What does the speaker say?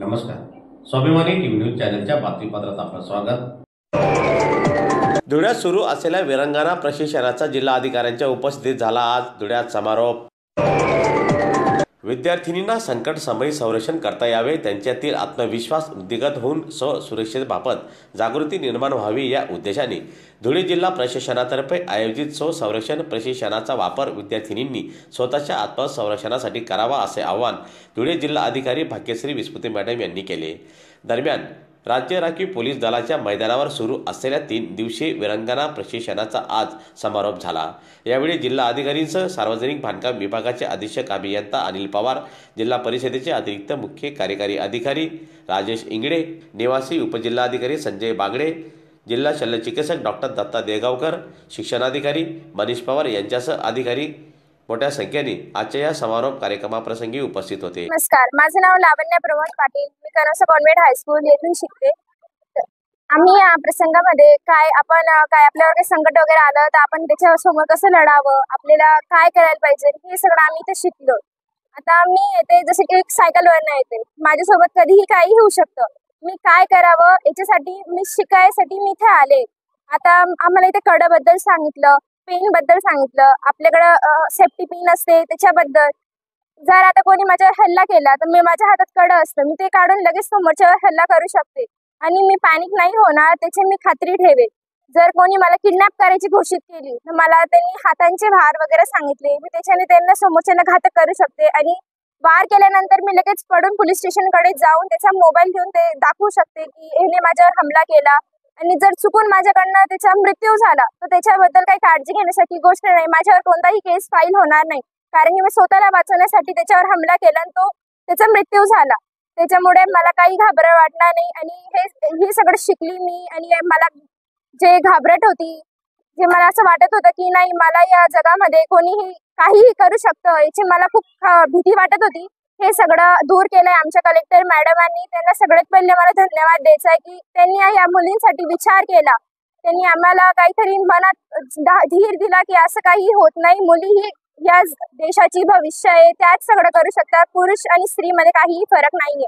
नमस्कार. स्वाभिमानी TV news चॅनलच्या बातमीपत्रात आपलं स्वागत. धुळ्यात सुरू असलेल्या वीरांगना प्रशिक्षणाचा जिल्हाधिकाऱ्यांच्या उपस्थितीत झाला आज धुळ्यात समारोप. विद्यार्थिनींना संकट समयी संरक्षण करता यावे, त्यांच्यातील आत्मविश्वास वृद्धिंगत होऊन सुरक्षेबाबत जागृती निर्माण व्हावी या उद्देशाने धुळे जिल्हा प्रशासनातर्फे आयोजित संरक्षण प्रशिक्षणाचा वापर विद्यार्थिनींनी स्वतःच्या आत्मसंरक्षणासाठी करावा असे आवाहन धुळे जिल्हा अधिकारी भाग्यश्री विस्पुते मॅडम यांनी केले. दरम्यान राज्य राखीव पोलीस दलाच्या मैदानावर सुरू असलेल्या 3 दिवसीय वीरांगना प्रशिक्षणाचा आज समारोप झाला. यावेळी जिल्हा अधिकारींसह सार्वजनिक बांधकाम विभागाचे अधीक्षक अभियंता अनिल पवार, जिल्हा परिषदेचे अतिरिक्त मुख्य कार्यकारी अधिकारी राजेश इंगळे, निवासी उपजिल्हाधिकारी संजय बागडे, जिल्हा शल्यचिकित्सक डॉक्टर दत्ता देगावकर, शिक्षणाधिकारी मनीष पवार यांच्यासह अधिकारी मोठ्या संख्येने आजच्या या समारोप कार्यक्रमाप्रसंगी उपस्थित होते. नमस्कार, माझे नाव लावण्य प्रमोद पाटील. मी कनोसा कॉन्व्हेंट हायस्कूल येथून शिकते. आम्ही या प्रसंगामध्ये आपल्यावर काही संकट वगैरे आलं तर आपण त्याच्या समोर कसं लढावं, आपल्याला काय करायला पाहिजे हे सगळं आम्ही इथे शिकलो. आता मी येते जसे की एक सायकलवरनं येते, माझ्यासोबत कधीही काही होऊ शकतं. मी काय करावं याच्यासाठी मी शिकायसाठी मी इथे आले. आता आम्हाला इथे कडाबद्दल सांगितलं, पेन बद्दल सांगितलं, आपल्याकडं सेफ्टी पिन असते त्याच्याबद्दल. जर आता कोणी माझ्यावर हल्ला केला तर मी माझ्या हातात कड असतं, मी ते काढून लगेच समोरच्यावर हल्ला करू शकते आणि मी पॅनिक नाही होणार त्याची मी खात्री ठेवेल. जर कोणी मला किडनॅप करायची घोषित केली तर मला त्यांनी हातांचे भार वगैरे सांगितले, मी त्याच्याने त्यांना समोरच्याला घातक करू शकते आणि वार केल्यानंतर मी लगेच पडून पोलीस स्टेशनकडे जाऊन त्याचा मोबाईल घेऊन ते दाखवू शकते की याने माझ्यावर हमला केला. आणि जर चुकून माझ्याकडनं त्याचा मृत्यू झाला तर त्याच्याबद्दल काही काळजी घेण्यासाठी गोष्ट नाही, माझ्यावर कोणताही केस फाईल होणार नाही, कारण की मी स्वतःला वाचवण्यासाठी त्याच्यावर हमला केला आणि त्याचा मृत्यू झाला. त्याच्यामुळे मला काही घाबरट वाटणार नाही आणि हे सगळं शिकली मी. आणि मला जे घाबरट होती, जे मला असं वाटत होतं की नाही मला या जगामध्ये कोणीही काहीही करू शकतं, याची मला खूप भीती वाटत होती, हे सगळं दूर केलंय आमच्या कलेक्टर मॅडमांनी. त्यांना सगळ्यात पहिले मला धन्यवाद द्यायचा आहे की त्यांनी या मुलींसाठी विचार केला. त्यांनी आम्हाला काहीतरी मनात धीर दिला की असं काही होत नाही, मुली ही या देशाची भविष्य आहे, त्याच सगळं करू शकतात, पुरुष आणि स्त्रीमध्ये काहीही फरक नाहीये.